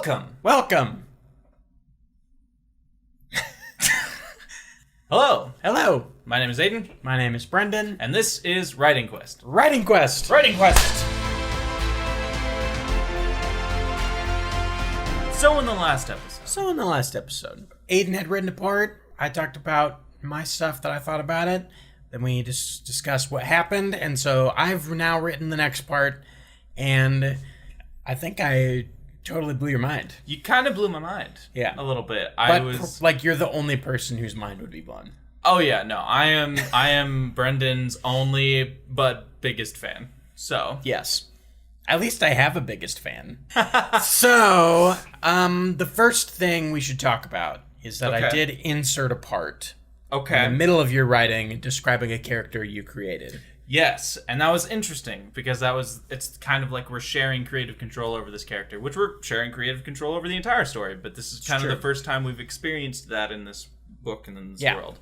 Welcome. Hello. My name is Aiden. My name is Brendan. And this is Writing Quest. Writing Quest. So in the last episode, Aiden had written a part. I talked about my stuff that I thought about it. Then we just discussed what happened. And so I've now written the next part. And I think I totally blew your mind. You kind of blew my mind. Yeah. A little bit. Like, you're the only person whose mind would be blown. Oh yeah, no. I am Brendan's only but biggest fan. So Yes. At least I have a biggest fan. So, the first thing we should talk about is that I did insert a part in the middle of your writing describing a character you created. Yes, and that was interesting because it's kind of like we're sharing creative control over this character, which we're sharing creative control over the entire story, but this is kind of the first time we've experienced that in this book and in this world.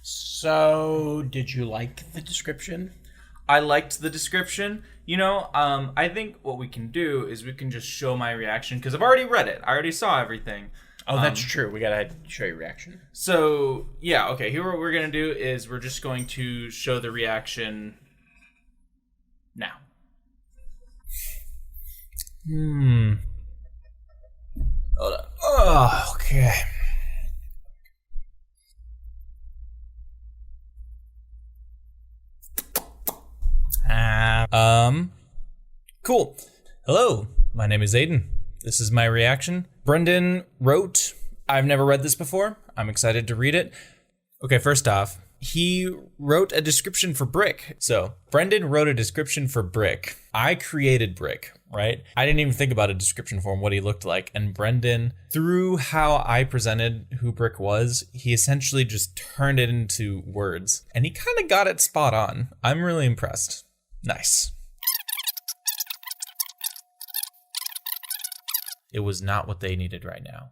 So, did you like the description? I liked the description. You know, I think what we can do is we can just show my reaction because I've already read it. I already saw everything. Oh, that's true. We gotta show your reaction. So, yeah, okay. Here what we're going to do is we're just going to show the reaction now. hold on. Oh, okay. Cool. Hello, my name is Aiden. This is my reaction. Brendan wrote, I've never read this before. I'm excited to read it. Okay, first off, he wrote a description for Brick. So, Brendan wrote a description for Brick. I created Brick, right? I didn't even think about a description for him, what he looked like. And Brendan, through how I presented who Brick was, he essentially just turned it into words. And he kind of got it spot on. I'm really impressed. Nice. It was not what they needed right now.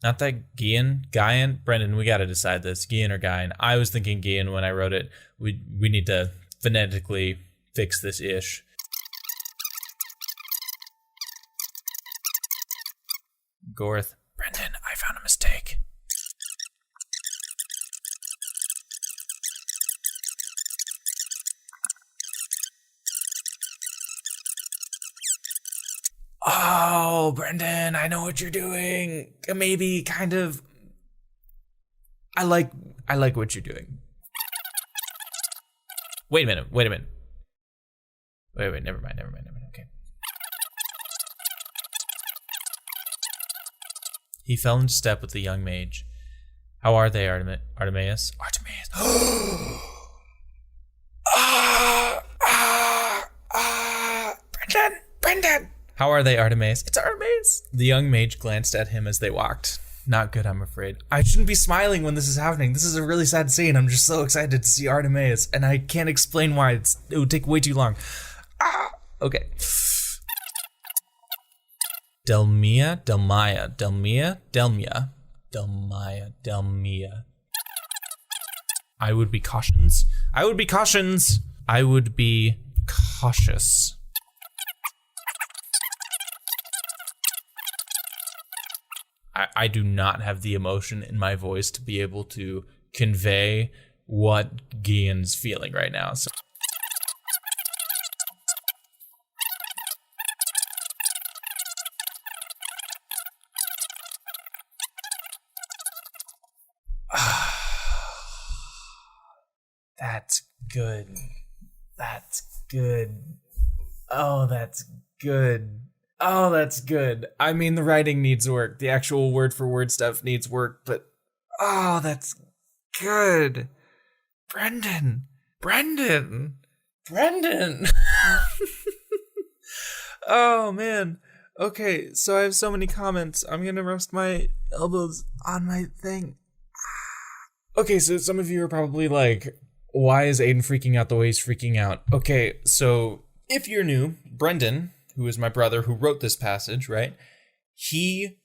Not that Guyan, Brendan, we gotta decide this, Guyan or Guyan. I was thinking Guyan when I wrote it. We need to phonetically fix this ish. Gorth, Brendan, I found a mistake. Oh, Brendan, I know what you're doing. Maybe, kind of. I like what you're doing. Wait a minute. Wait, never mind. Okay. He fell into step with the young mage. How are they, Artemis? Brendan! How are they, Artemis? It's Artemis! The young mage glanced at him as they walked. Not good, I'm afraid. I shouldn't be smiling when this is happening. This is a really sad scene. I'm just so excited to see Artemis, and I can't explain why. It would take way too long. Okay. Delmia. I would be cautious. I do not have the emotion in my voice to be able to convey what Guyan's feeling right now. So. That's good. Oh, that's good. I mean, the writing needs work. The actual word-for-word stuff needs work, but... Oh, that's good. Brendan! Oh, man. Okay, so I have so many comments. I'm gonna rest my elbows on my thing. Okay, so some of you are probably like, why is Aiden freaking out the way he's freaking out? Okay, so if you're new, Brendan, who is my brother who wrote this passage, right? He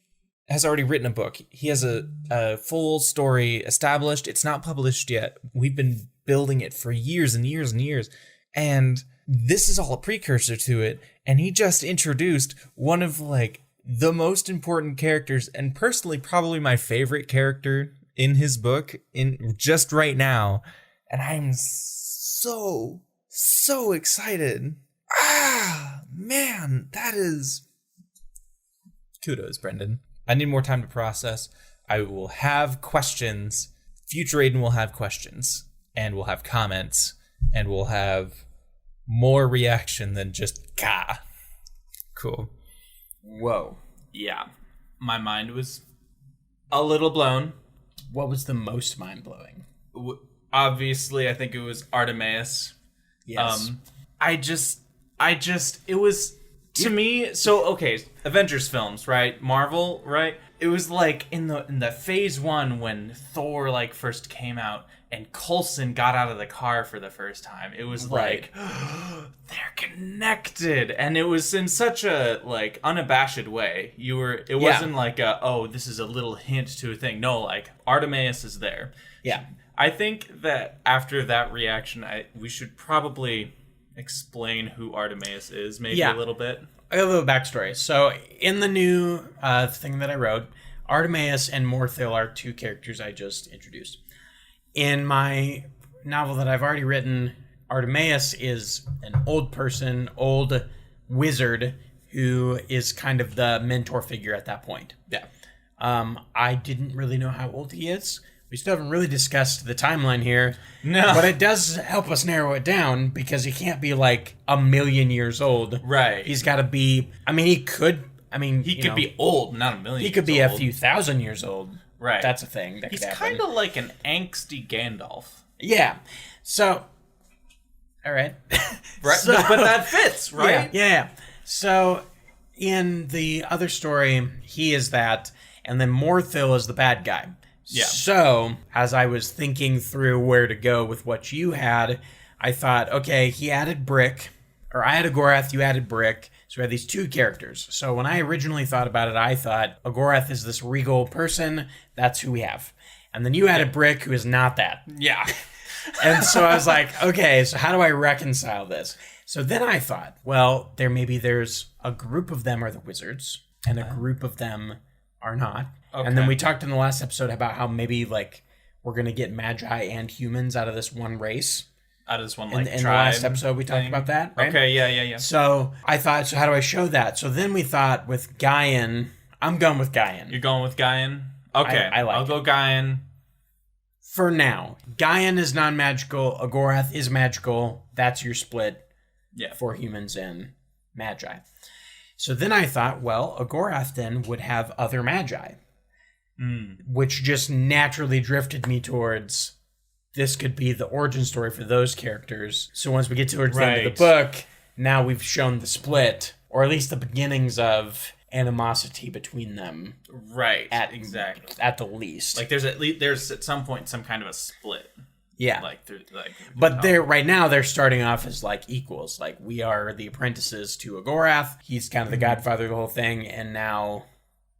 has already written a book. He has a full story established. It's not published yet. We've been building it for years and years and years. And this is all a precursor to it. And he just introduced one of like the most important characters, and personally probably my favorite character in his book in just right now. And I'm so excited. Man, that is... Kudos, Brendan. I need more time to process. I will have questions. Future Aiden will have questions. And we'll have comments. And we'll have more reaction than just gah. Cool. Whoa. Yeah. My mind was a little blown. What was the most mind-blowing? Obviously, I think it was Artemis. Yes. It was, to me, so, okay, Avengers films, right? Marvel, right? It was like in the phase 1 when Thor, like, first came out and Coulson got out of the car for the first time. It was right. like, they're connected. And it was in such a, like, unabashed way. It wasn't like this is a little hint to a thing. No, like, Artemis is there. Yeah. I think that after that reaction, we should probably explain who Artemis is, maybe a little bit. I have a little backstory. So, in the new thing that I wrote, Artemis and Morthil are two characters I just introduced. In my novel that I've already written, Artemis is an old wizard who is kind of the mentor figure at that point. Yeah. I didn't really know how old he is. We still haven't really discussed the timeline here. No. But it does help us narrow it down because he can't be like 1,000,000 years old. Right. He's got to be... he could be old, not 1,000,000 He could be a few thousand years old. Right. That's a thing that He's could happen. kind of like an angsty Gandalf. Yeah. So... All right. Right. So, but that fits, right? Yeah. So, in the other story, he is that, and then Morthil is the bad guy. Yeah. So, as I was thinking through where to go with what you had, I thought, okay, he added Brick, or I had Agorath, you added Brick, so we had these two characters. So when I originally thought about it, I thought Agorath is this regal person, that's who we have. And then you added Brick, who is not that. Yeah. And so I was like, okay, so how do I reconcile this? So then I thought, well, there's a group of them are the wizards, and a group of them are not. Okay. And then we talked in the last episode about how maybe like we're gonna get magi and humans out of this one race. Out of this one like in the last episode we talked about that, right? Okay, yeah. So I thought, so how do I show that? So then we thought with Gaian, I'm going with Gaian. You're going with Gaian? Okay, I'll go Gaian. For now. Gaian is non-magical, Agorath is magical. That's your split for humans and magi. So then I thought, well, Agorath then would have other magi. Which just naturally drifted me towards this could be the origin story for those characters. So once we get towards the end of the book, now we've shown the split, or at least the beginnings of animosity between them. Right. Exactly. At the least. Like there's at some point some kind of a split. Yeah. But right now they're starting off as like equals. Like we are the apprentices to Agorath. He's kind of the godfather of the whole thing, and now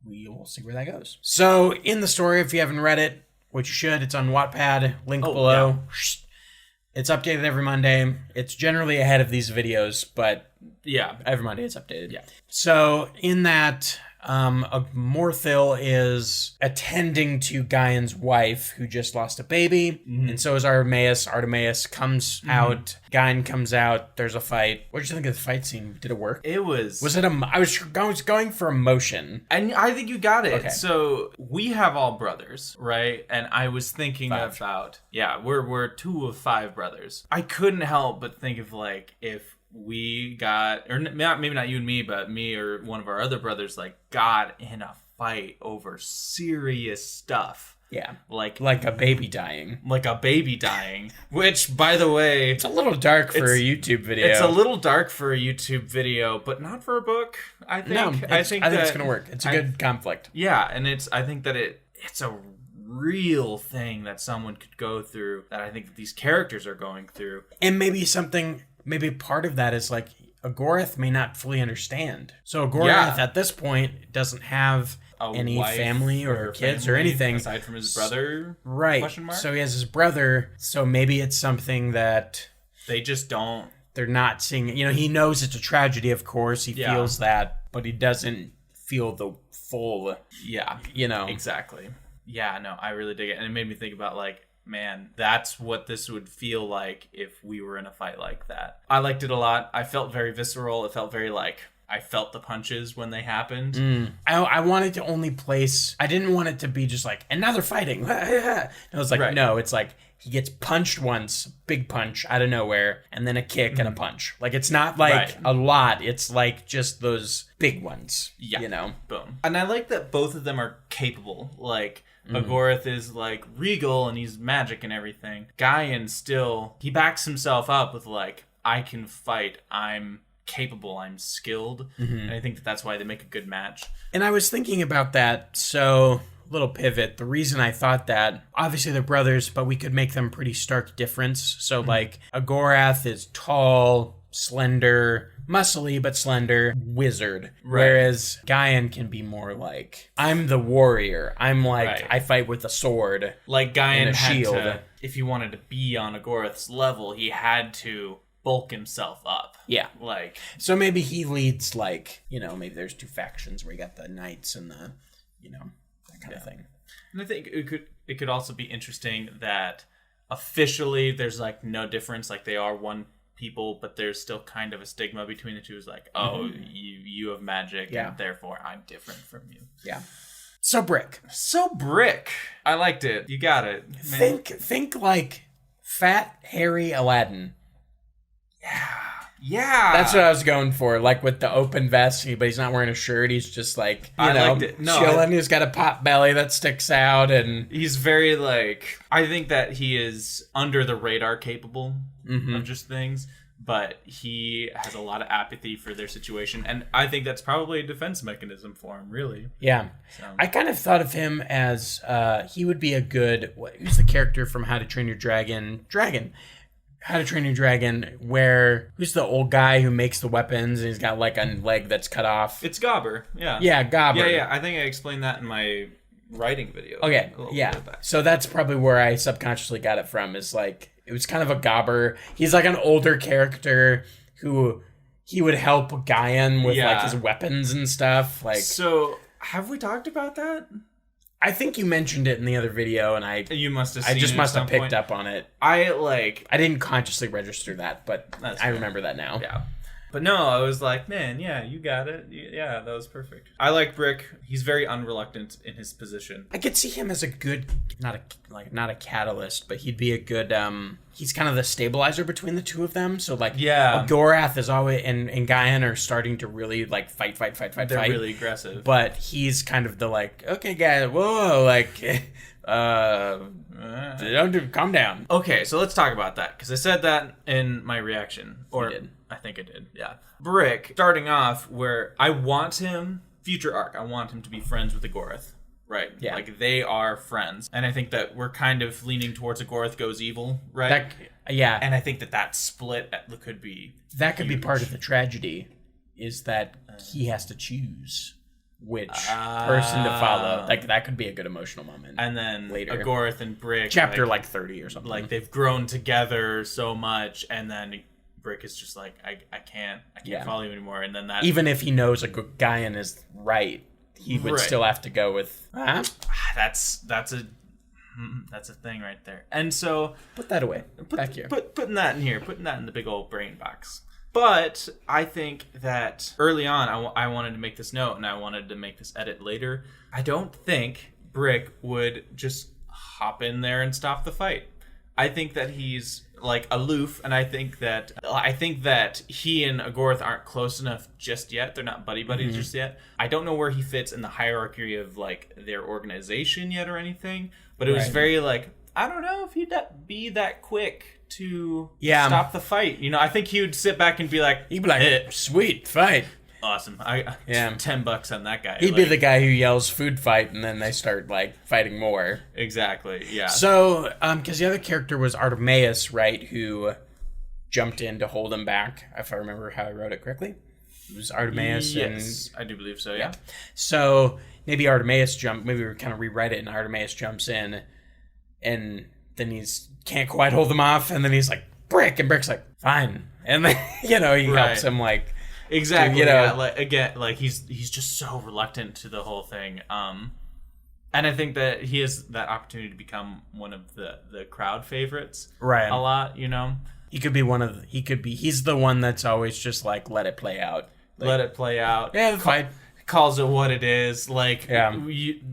we will see where that goes. So in the story, if you haven't read it, which you should, it's on Wattpad, link below. Yeah. It's updated every Monday. It's generally ahead of these videos, but every Monday it's updated. Yeah. So in that, Morthil is attending to Gaian's wife, who just lost a baby, and so is Artemis. Artemis comes out. Gaian comes out. There's a fight. What did you think of the fight scene? Did it work? It was. Was it I was going for emotion, and I think you got it. Okay. So we have all brothers, right? And I was thinking about we're 2 of 5 brothers. I couldn't help but think of like if we got, or maybe not you and me, but me or one of our other brothers, like got in a fight over serious stuff. Yeah. Like a baby dying. Like a baby dying. Which, by the way... It's a little dark for a YouTube video. It's a little dark for a YouTube video, but not for a book, I think. No, I think it's going to work. It's a good conflict. Yeah, and I think that it's a real thing that someone could go through, that I think that these characters are going through. And maybe part of that is like Agorath may not fully understand. So Agorath at this point doesn't have any family or kids or anything aside from his brother. Right. So he has his brother. So maybe it's something that they just don't. They're not seeing. He knows it's a tragedy. Of course, he feels that, but he doesn't feel the full, exactly. Yeah, no, I really dig it. And it made me think about, like, man, that's what this would feel like if we were in a fight like that. I liked it a lot. I felt very visceral. It felt very, like, I felt the punches when they happened. I wanted to only place... I didn't want it to be just like, and now they're fighting. I was like, no, it's like, he gets punched once, big punch out of nowhere, and then a kick and a punch. Like, it's not like a lot. It's like just those big ones, Boom. And I like that both of them are capable. Like, Agorth is, like, regal and he's magic and everything. Gaian still, he backs himself up with, like, I can fight, I'm capable, I'm skilled. And I think that's why they make a good match. And I was thinking about that, so... little pivot. The reason I thought that, obviously they're brothers, but we could make them pretty stark difference. So like Agorath is tall, slender, muscly but slender, wizard. Whereas Gaian can be more like, I'm the warrior. I'm like, I fight with a sword. Like Gaian and a shield. If he wanted to be on Agorath's level, he had to bulk himself up. Yeah. Like, so maybe he leads, like, maybe there's two factions where you got the knights and the, kind of thing. And I think it could also be interesting that officially there's like no difference, like they are one people, but there's still kind of a stigma between the two. Is like, oh, you have magic, and therefore I'm different from you. Yeah. So Brick. I liked it. You got it. Man. Think like fat, hairy Aladdin. Yeah. That's what I was going for. Like with the open vest, but he's not wearing a shirt. He's just like, liked it. Chilling. He's got a pot belly that sticks out. And he's very like, I think that he is under the radar capable of just things, but he has a lot of apathy for their situation. And I think that's probably a defense mechanism for him, really. Yeah. So. I kind of thought of him as, he would be a good, who's the character from How to Train Your Dragon? How to Train Your Dragon, who's the old guy who makes the weapons and he's got like a leg that's cut off? It's Gobber, yeah. Yeah, Gobber. Yeah, I think I explained that in my writing video. Okay, yeah. So that's probably where I subconsciously got it from, is like, it was kind of a Gobber. He's like an older character who he would help Gaian with like his weapons and stuff. Like, so have we talked about that? I think you mentioned it in the other video, and I just must have picked up on it. I didn't consciously register that, but I remember that now. Yeah. But no, I was like, man, yeah, you got it. Yeah, that was perfect. I like Brick. He's very unreluctant in his position. I could see him as a good, not a catalyst, but he'd be a good, he's kind of the stabilizer between the two of them. So like, Agorath is always, and Gaian are starting to really like fight. They're really aggressive. But he's kind of the like, okay guys, whoa, like, calm down. Okay, so let's talk about that, because I said that in my reaction. Or you did. I think I did, yeah. Brick, starting off where I want him, future arc, I want him to be friends with Agorath. Right. Yeah. Like, they are friends. And I think that we're kind of leaning towards Agorath goes evil, right? And I think that split could be That could be part of the tragedy, is that he has to choose which person to follow. Like, that could be a good emotional moment. And then later, Agorath and Brick, chapter like 30 or something. Like, they've grown together so much, and then Brick is just like, I can't follow you anymore. And then that, even if he knows Gaian is right, he would still have to go with. That's a thing right there. And so put that away. Back here. Putting that in here. Putting that in the big old brain box. But I think that early on, I wanted to make this note, and I wanted to make this edit later. I don't think Brick would just hop in there and stop the fight. I think that he's like aloof, and I think that he and Agorath aren't close enough just yet. They're not buddies just yet. I don't know where he fits in the hierarchy of like their organization yet or anything. But it was very like, I don't know if he'd be that quick to stop the fight. You know, I think he would sit back and be like, sweet fight. Awesome. $10 on that guy. He'd be the guy who yells food fight, and then they start like fighting more. Exactly. Yeah. So, because the other character was Artemis, right, who jumped in to hold him back, if I remember how I wrote it correctly. It was Artemis. Yes, I do believe so. Yeah. So maybe Artemis maybe we kind of rewrite it, and Artemis jumps in, and then he's can't quite hold him off, and then he's like, Brick, and Brick's like, fine, and then he helps him like. exactly. You know, like again, like he's just so reluctant to the whole thing. And I think that he has that opportunity to become one of the crowd favorites, right? A lot, you know. He could be he's the one that's always just like, let it play out. Like, let it play out. Yeah, fine. Calls it what it is. Like, yeah.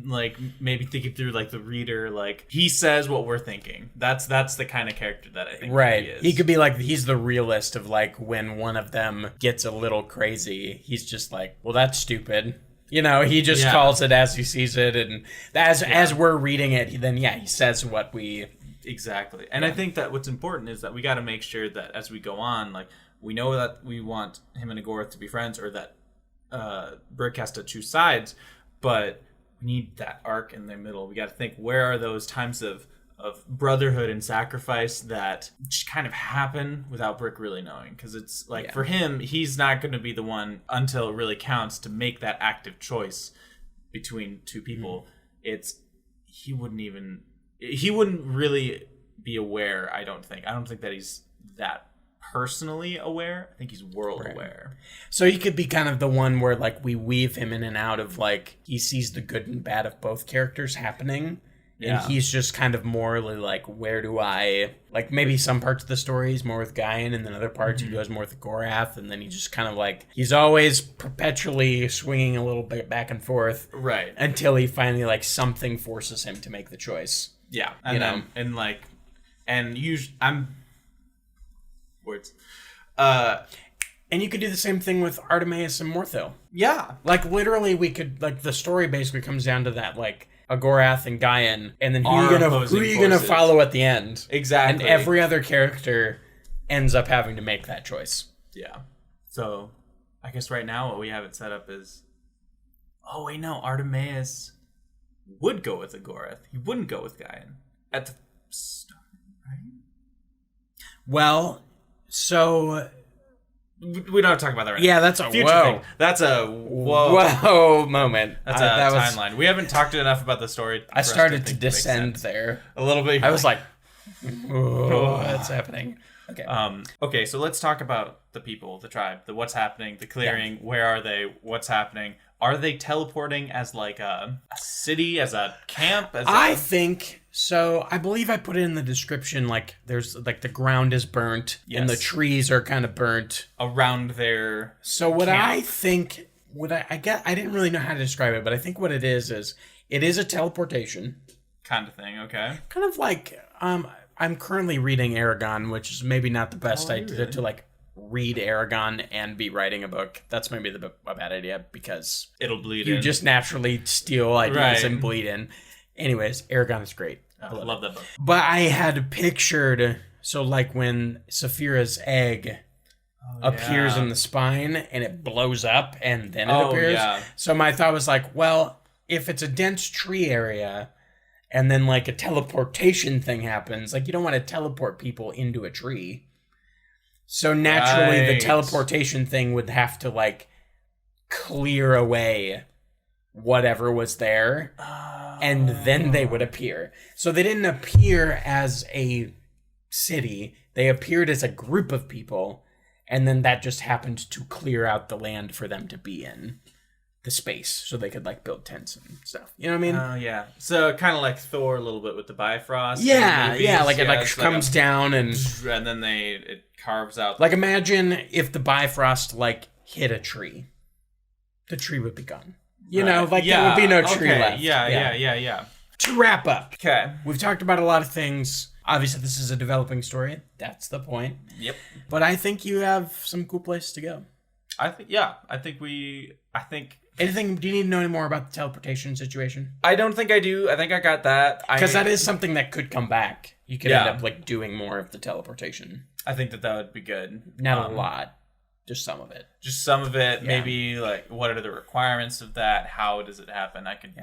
Like maybe thinking through like the reader. Like he says what we're thinking. That's the kind of character that I think right. he is. He could be like, he's the realist of like when one of them gets a little crazy. He's just like, well, that's stupid. You know, he just calls it as he sees it, and as we're reading it, then he says what we exactly. And I think that what's important is that we got to make sure that as we go on, like we know that we want him and Agorth to be friends, or that Brick has to choose sides, but we need that arc in the middle. We got to think, where are those times of brotherhood and sacrifice that just kind of happen without Brick really knowing? Because it's like for him, he's not going to be the one until it really counts to make that active choice between two people. He wouldn't really be aware. I don't think that he's that personally aware. I think he's world aware. So he could be kind of the one where like we weave him in and out of like he sees the good and bad of both characters happening. And he's just kind of morally like, where do I... Like, maybe some parts of the story he's more with Gaian, and then other parts he goes more with Gorath, and then he just kind of like... He's always perpetually swinging a little bit back and forth. Right. Until he finally, like, something forces him to make the choice. Yeah. And you know? And like... And usually... Words. And you could do the same thing with Artemis and Morthil. Yeah. Like, literally, we could... Like, the story basically comes down to that, like... Agorath and Gaian, and then who are you gonna follow at the end? Exactly. And every other character ends up having to make that choice. Yeah. So, I guess right now what we have it set up is, oh wait, no, Artemis would go with Agorath. He wouldn't go with Gaian at the start, right? Well, so we don't have to talk about that right now. Yeah, that's a future whoa. Thing. That's a whoa moment. That's a timeline. We haven't talked enough about the story. I started to descend there a little bit. I was like, what's happening? Okay. Okay, so let's talk about the people, the tribe, the what's happening, the clearing. Where are they? What's happening? Are they teleporting as like a city, as a camp? I think so. I believe I put it in the description. Like, there's like the ground is burnt and the trees are kind of burnt around there. So what camp. I think, I didn't really know how to describe it, but I think what it is it is a teleportation kind of thing. Okay. Kind of like I'm currently reading Aragon, which is maybe not the best idea to like read Aragon and be writing a book. That's maybe a bad idea because it'll bleed in. You just naturally steal ideas and bleed in. Anyways, Aragon is great. I love that book. But I had pictured, so like when Saphira's egg appears in the spine and it blows up and then it appears. Yeah. So my thought was like, well, if it's a dense tree area and then like a teleportation thing happens, like you don't want to teleport people into a tree. So naturally, the teleportation thing would have to, like, clear away whatever was there, and then they would appear. So they didn't appear as a city. They appeared as a group of people, and then that just happened to clear out the land for them to be in. The space, so they could, like, build tents and stuff. You know what I mean? Oh, yeah. So kind of like Thor a little bit with the Bifrost. Yeah, like it like comes down and then it carves out. Like imagine if the Bifrost like hit a tree. The tree would be gone. You know, like there would be no tree left. Yeah. To wrap up. Okay. We've talked about a lot of things. Obviously, this is a developing story. That's the point. Yep. But I think you have some cool places to go. I think Anything? Do you need to know any more about the teleportation situation? I don't think I do. I think I got that. Because that is something that could come back. You could end up like doing more of the teleportation. I think that would be good. Not a lot. Just some of it. Just some of it. Yeah. Maybe like what are the requirements of that? How does it happen? I could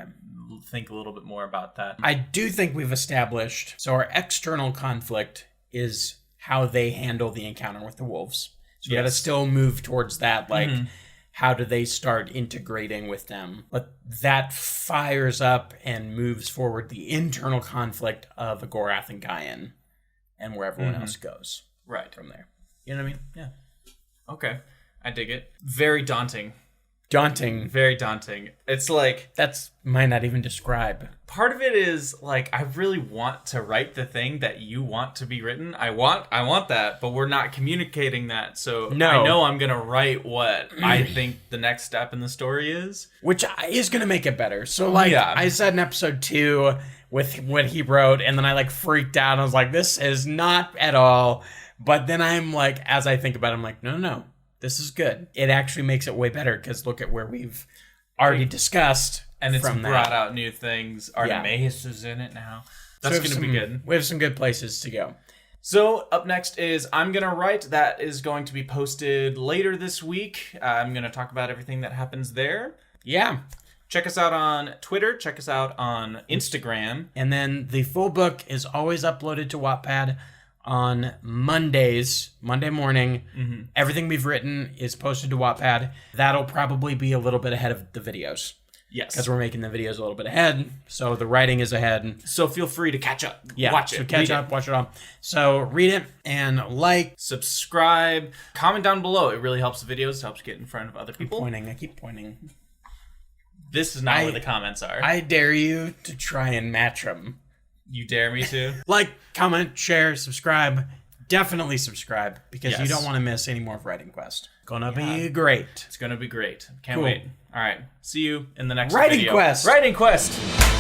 think a little bit more about that. I do think we've established. So our external conflict is how they handle the encounter with the wolves. So we got to still move towards that. Like, how do they start integrating with them? But that fires up and moves forward the internal conflict of Agorath and Gaian and where everyone else goes. Right. From there. You know what I mean? Yeah. Okay. I dig it. Very daunting. Daunting. Very daunting. It's like... That's might not even describe. Part of it is, like, I really want to write the thing that you want to be written. I want that, but we're not communicating that. So no. I know I'm going to write what I think the next step in the story is. Which is going to make it better. So, like, I said in episode 2 with what he wrote, and then I, like, freaked out. I was like, this is not at all. But then I'm like, as I think about it, I'm like, no. This is good. It actually makes it way better because look at where we've already discussed. And it's brought out new things. Artemis is in it now. That's going to be good. We have some good places to go. So up next is I'm Gonna Write. That is going to be posted later this week. I'm going to talk about everything that happens there. Yeah. Check us out on Twitter. Check us out on Instagram. And then the full book is always uploaded to Wattpad on Monday morning. Mm-hmm. Everything we've written is posted to Wattpad. That'll probably be a little bit ahead of the videos. Yes. Because we're making the videos a little bit ahead, so the writing is ahead. So feel free to catch up. Yeah, watch it. Watch it all. So read it and like. Subscribe. Comment down below. It really helps the videos. It helps get in front of other people. I keep pointing. This is not where the comments are. I dare you to try and match them. You dare me to? Like, comment, share, subscribe. Definitely subscribe because you don't want to miss any more of Writing Quest. Gonna be great. It's gonna be great. Can't wait. All right. See you in the next Writing video. Quest. Writing Quest.